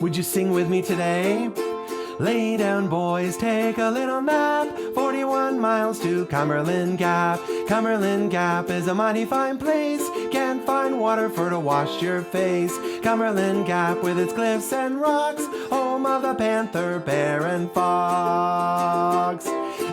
Would you sing with me today? Lay down, boys, take a little nap. 41 miles to Cumberland Gap. Cumberland Gap is a mighty fine place. Can't find water for to wash your face. Cumberland Gap with its cliffs and rocks, home of the panther, bear, and fox.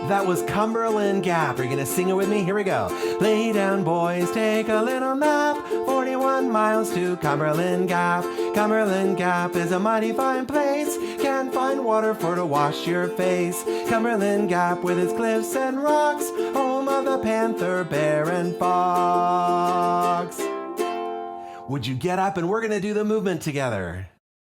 That was Cumberland Gap. Are you gonna sing it with me? Here we go. Lay down, boys, take a little nap. 41 miles to Cumberland Gap. Cumberland Gap is a mighty fine place. Can't find water for to wash your face. Cumberland Gap with its cliffs and rocks, home of the panther, bear, and fox. Would you get up and we're gonna do the movement together?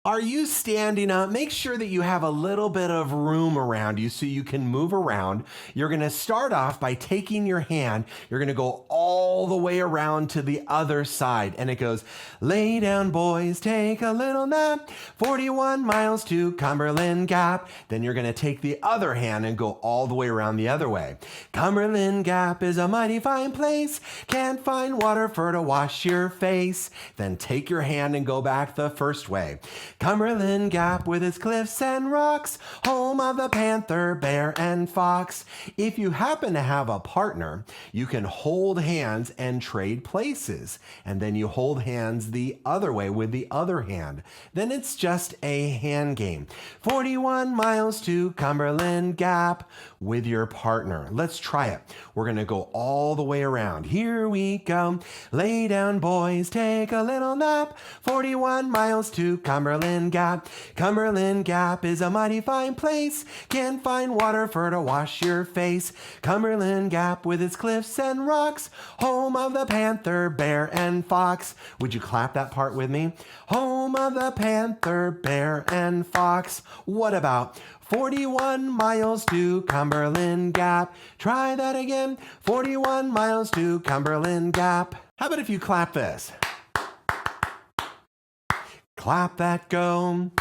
Are you standing up? Make sure that you have a little bit of room around you so you can move around. You're gonna start off by taking your hand. You're gonna go all the way around to the other side. And it goes, lay down, boys, take a little nap. 41 miles to Cumberland Gap. Then you're gonna take the other hand and go all the way around the other way. Cumberland Gap is a mighty fine place. Can't find water for to wash your face. Then take your hand and go back the first way. Cumberland Gap with its cliffs and rocks, home of the panther, bear, and fox. If you happen to have a partner, you can hold hands and trade places. And then you hold hands the other way with the other hand. Then it's just a hand game. 41 miles to Cumberland Gap with your partner. Let's try it. We're gonna go all the way around. Here we go. Lay down, boys, take a little nap. 41 miles to Cumberland Gap. Cumberland Gap is a mighty fine place. Can't find water for to wash your face. Cumberland Gap with its cliffs and rocks, home of the panther, bear, and fox. Would you clap that part with me? Home of the panther, bear, and fox. What about 41 miles to Cumberland Gap? Try that again. 41 miles to Cumberland Gap. How about if you clap this? Clap that go.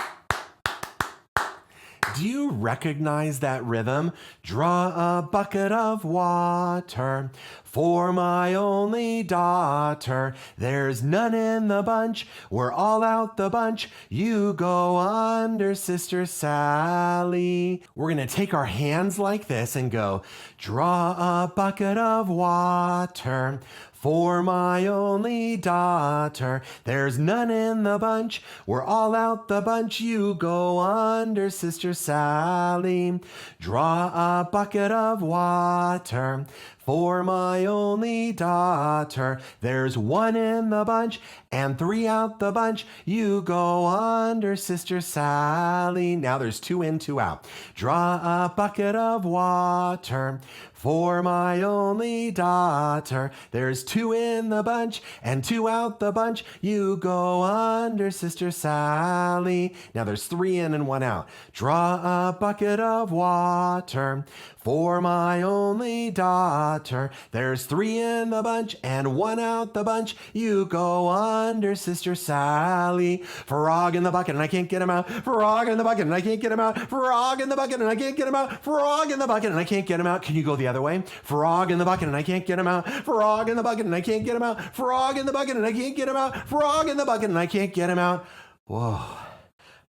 Do you recognize that rhythm? Draw a bucket of water for my only daughter. There's none in the bunch. We're all out the bunch. You go under, Sister Sally. We're going to take our hands like this and go, draw a bucket of water for my only daughter. There's none in the bunch. We're all out the bunch. You go under, Sister Sally. Draw a bucket of water for my only daughter. There's one in the bunch and three out the bunch. You go under, Sister Sally. Now there's two in, two out. Draw a bucket of water for my only daughter. There's two in the bunch and two out the bunch. You go under, Sister Sally. Now there's three in and one out. Draw a bucket of water for my only daughter. There's three in the bunch and one out the bunch. You go under, Sister Sally. Frog in the bucket and I can't get him out. Frog in the bucket and I can't get him out. Frog in the bucket and I can't get him out. Frog in the bucket and I can't get him out. Can you go the other way? Frog in the bucket and I can't get him out. Frog in the bucket and I can't get him out. Frog in the bucket and I can't get him out. Frog in the bucket and I can't get him out. Whoa.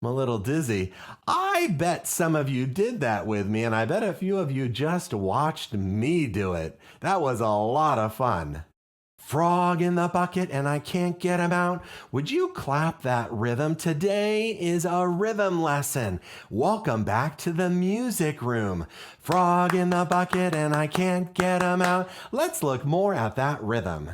I'm a little dizzy. I bet some of you did that with me, and I bet a few of you just watched me do it. That was a lot of fun. Frog in the bucket and I can't get him out. Would you clap that rhythm? Today is a rhythm lesson. Welcome back to the music room. Frog in the bucket and I can't get him out. Let's look more at that rhythm.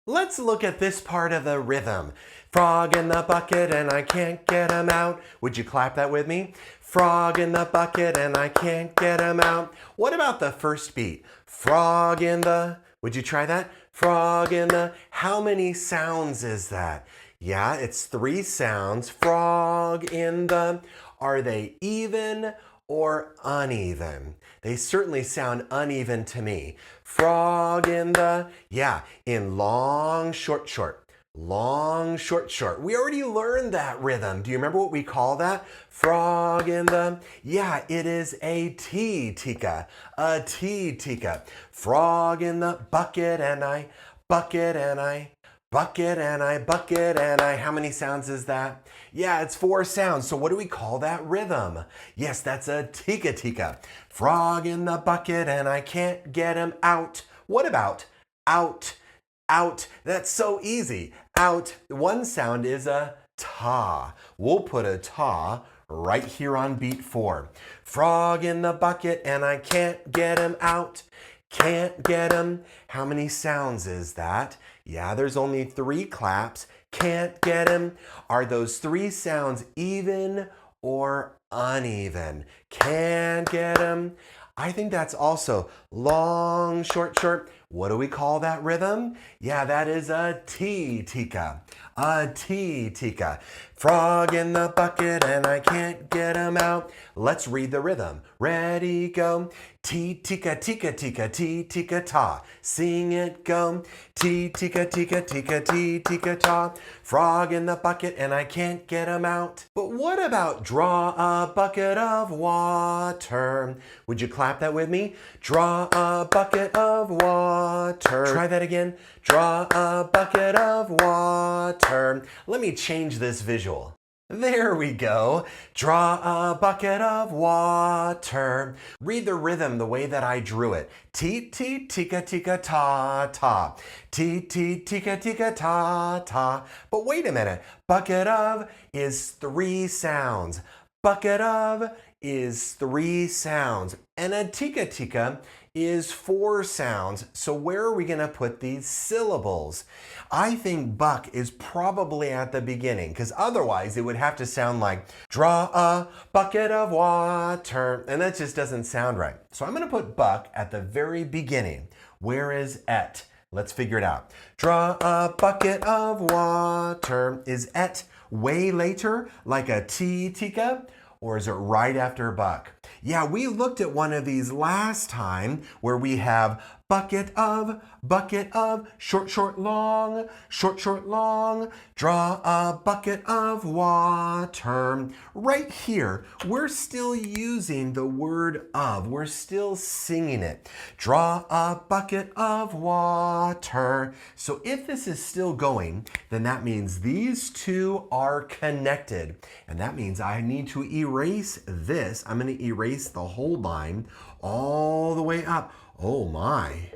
Let's look at this part of the rhythm. Frog in the bucket and I can't get him out. Would you clap that with me? Frog in the bucket and I can't get him out. What about the first beat? Frog in the... Would you try that? Frog in the... How many sounds is that? Yeah, it's three sounds. Frog in the... Are they even or uneven? They certainly sound uneven to me. Frog in the... Yeah, in long, short, short. Long, short, short. We already learned that rhythm. Do you remember what we call that? Frog in the... Yeah, it is a T, Tika. A T, Tika. Frog in the bucket and I, Bucket and I, bucket and I. How many sounds is that? Yeah, it's 4 sounds. So what do we call that rhythm? Yes, that's a tika tika. Frog in the bucket and I can't get him out. What about out, out? That's so easy. Out. One sound is a ta. We'll put a ta right here on beat 4. Frog in the bucket and I can't get him out. Can't get him. How many sounds is that? Yeah, there's only 3 claps. Can't get him. Are those 3 sounds even or uneven? Can't get him. I think that's also long, short, short. What do we call that rhythm? Yeah, that is a tika. A tika. Frog in the bucket and I can't get him out. Let's read the rhythm. Ready, go. Tika, tika, tika, tika, ta. Sing it, go. Tika, tika, tika, tika, ta. Frog in the bucket and I can't get him out. But what about draw a bucket of water? Would you clap that with me? Draw a bucket of water. Try that again. Draw a bucket of water. Let me change this visual. There we go. Draw a bucket of water. Read the rhythm the way that I drew it. Ti ti tika tika ta ta. Ti ti tika tika ta ta. But wait a minute. Bucket of is 3 sounds. Bucket of is 3 sounds. And a tika tika is 4 sounds. So where are we going to put these syllables? I think buck is probably at the beginning, because otherwise it would have to sound like draw a bucket of water, and that just doesn't sound right. So I'm going to put buck at the very beginning. Where is et? Let's figure it out. Draw a bucket of water. Is et way later, like a tika? Or is it right after buck? Yeah, we looked at one of these last time where we have bucket of, short, short, long, draw a bucket of water. Right here, we're still using the word of. We're still singing it. Draw a bucket of water. So if this is still going, then that means these 2 are connected. And that means I need to erase this. I'm going to erase the whole line all the way up. Oh my.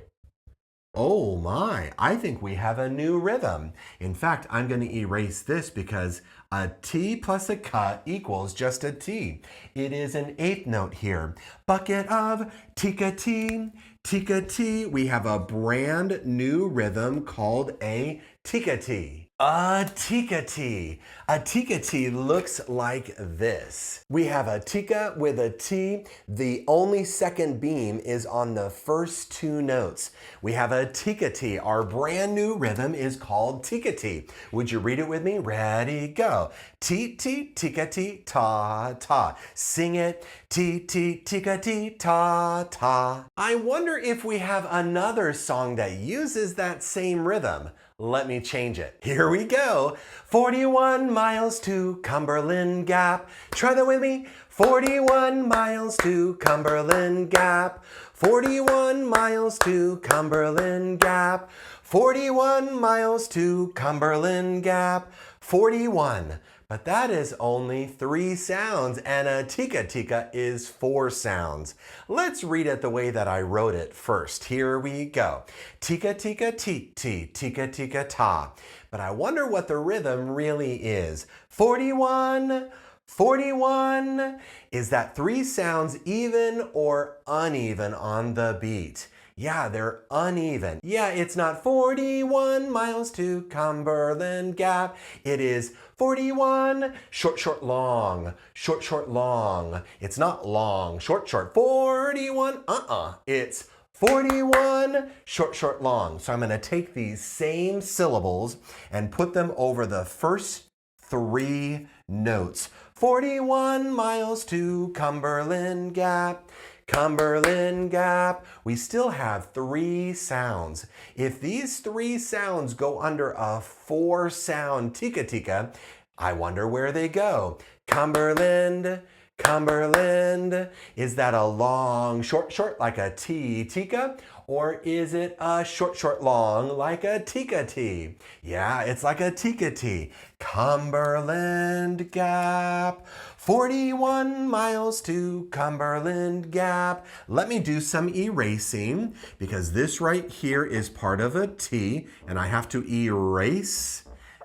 Oh my, I think we have a new rhythm. In fact, I'm going to erase this because a T plus a ka equals just a T. It is an 8th note here. Bucket of tika T. We have a brand new rhythm called a tika T. A tika T. A tika T looks like this. We have a tika with a T. The only second beam is on the first 2 notes. We have a tika T. Our brand new rhythm is called tika T. Would you read it with me? Ready, go. Ti ti tika ti ta ta. Sing it. Ti ti tika ti ta ta. I wonder if we have another song that uses that same rhythm. Let me change it. Here we go. 41 miles to Cumberland Gap. Try that with me. 41 miles to Cumberland Gap. 41 miles to Cumberland Gap. 41 miles to Cumberland Gap. 41. But that is only 3 sounds, and a tika is 4 sounds. Let's read it the way that I wrote it first. Here we go. Tika ti, tika ta. But I wonder what the rhythm really is. 41, 41. Is that 3 sounds even or uneven on the beat? Yeah, they're uneven. Yeah, it's not 41 miles to Cumberland Gap. It is 41, short, short, long, short, short, long. It's not long, short, short. 41, It's 41, short, short, long. So I'm going to take these same syllables and put them over the first 3 notes. 41 miles to Cumberland Gap. Cumberland Gap. We still have 3 sounds. If these 3 sounds go under a 4 sound tika, I wonder where they go. Cumberland, Cumberland. Is that a long, short, like a T, tika? Or is it a short, long, like a tika T? Yeah, it's like a tika T. Cumberland Gap. 41 miles to Cumberland Gap. Let me do some erasing because this right here is part of a T and I have to erase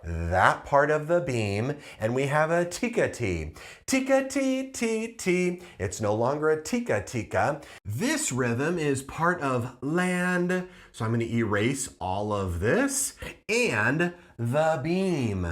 that part of the beam, and we have a tika T. Tika T, T, T. It's no longer a tika tika. This rhythm is part of land, so I'm going to erase all of this and the beam.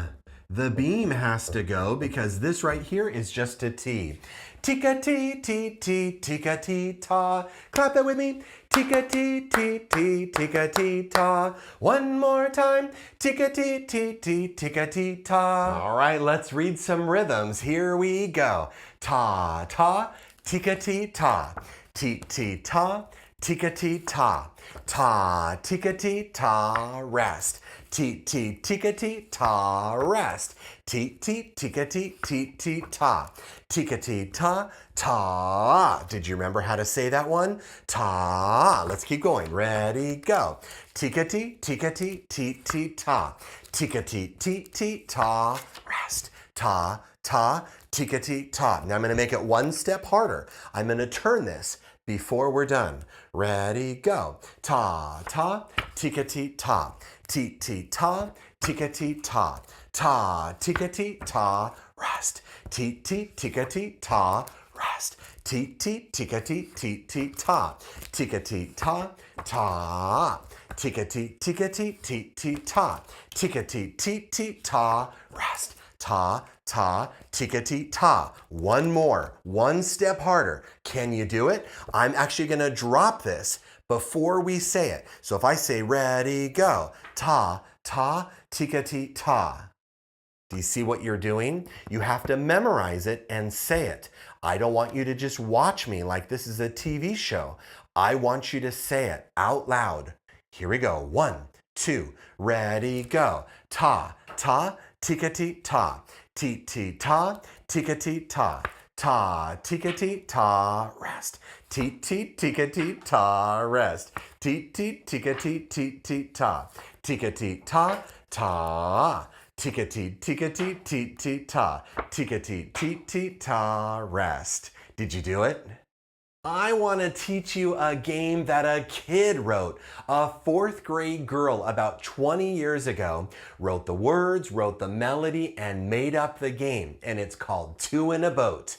The beam has to go because this right here is just a T. Tika T, T, T, tika T, ta. Clap that with me. Tika T, T, T, tika T, ta. One more time. Tika T, T, T, tika T, ta. All right, let's read some rhythms. Here we go. Ta, ta, tika T, ta. Ti, ti, ta, tika T, ta. Ta, tika T, ta, rest. Ti, ti, tika T, ta, rest. Ti, ti, tika T, ti, ti, ta. Tika T, ta, ta. Did you remember how to say that one? Ta. Let's keep going. Ready, go. Tika T, tika T, ti, ti, ta. Tika T, ti, ti, ta, rest. Ta, ta, tika T, ta. Now I'm going to make it one step harder. I'm going to turn this before we're done. Ready, go. Ta, ta, tika T, ta. Ti, ti, ta, tika T, ta. Ta, tika T, ta, rest. Ti, ti, tika T, ta, rest. Ti, ti, tika T, ti, ti, ta. Tika T, ta, ta. Tika T, tika T, ti, ti, ta. Tika T, ti, ti, ta, rest. Ta, ta, tika T, ta. One more, one step harder. Can you do it? I'm actually going to drop this before we say it. So if I say ready, go. Ta, ta, tika T, ta. Do you see what you're doing? You have to memorize it and say it. I don't want you to just watch me like this is a TV show. I want you to say it out loud. Here we go. 1, 2, ready, go. Ta, ta, tika T, ta. Ti, ti, ta, tika T, ta. Ta, tika T, ta, rest. Ti, ti, tika T, ta, rest. Ti, ti, tika T, ti, ti, ta. Tika T, ta, ta. Tika T, tika T, ti, ti, ta. Tika T, ti, ti, ta, rest. Did you do it? I want to teach you a game that a kid wrote. A 4th grade girl about 20 years ago wrote the words, wrote the melody, and made up the game. And it's called Two in a Boat.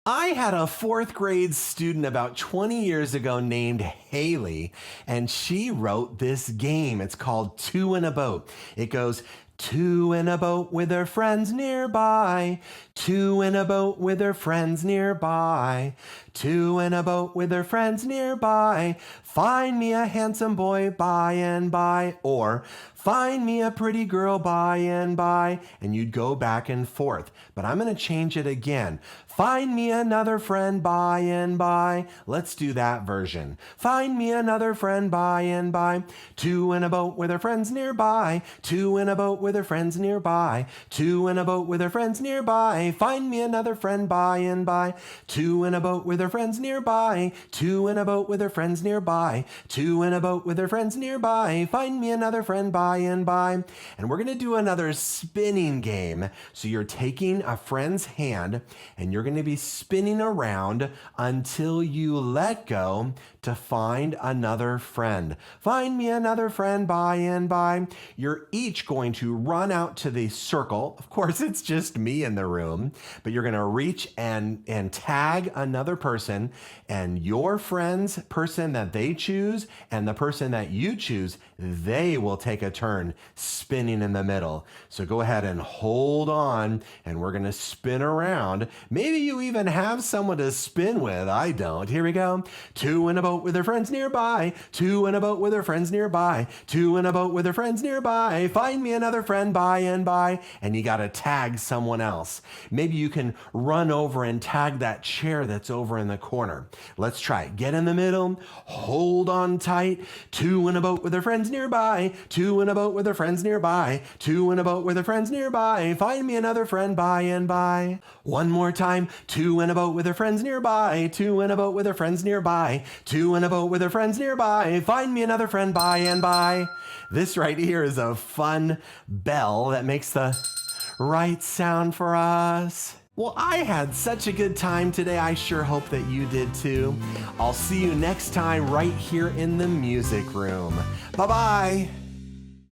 I had a 4th grade student about 20 years ago named Haley, and she wrote this game. It's called Two in a Boat. It goes, 2 in a boat with their friends nearby. 2 in a boat with their friends nearby. 2 in a boat with their friends nearby. Find me a handsome boy by and by. Or find me a pretty girl by and by. And you'd go back and forth. But I'm going to change it again. Find me another friend by and by. Let's do that version. Find me another friend by and by. 2 in a boat with their friends nearby. 2 in a boat with their friends nearby. 2 in a boat with their friends nearby. Find me another friend by and by. 2 in a boat with their friends nearby. 2 in a boat with their friends nearby. 2 in a boat with their friends nearby. Find me another friend by and by. And we're going to do another spinning game. So you're taking a friend's hand and you're going to be spinning around until you let go to find another friend. Find me another friend by and by. You're each going to run out to the circle. Of course, it's just me in the room, but you're going to reach and tag another person, and your friend's person that they choose and the person that you choose, they will take a turn spinning in the middle. So go ahead and hold on, and we're going to spin around. Maybe you even have someone to spin with. I don't. Here we go. 2 in a boat with their friends nearby. 2 in a boat with their friends nearby. 2 in a boat with their friends nearby. Find me another friend by and by, and you gotta tag someone else. Maybe you can run over and tag that chair that's over in the corner. Let's try it. Get in the middle, hold on tight. Two in a boat with their friends nearby. Two in a boat with their friends nearby. Two in a boat with their friends nearby. Find me another friend by and by. One more time. Two in a boat with their friends nearby. Two in a boat with their friends nearby. Two in a boat with their friends nearby. Find me another friend by and by. This right here is a fun bell that makes the right sound for us. Well, I had such a good time today. I sure hope that you did too. I'll see you next time right here in the music room. Bye-bye.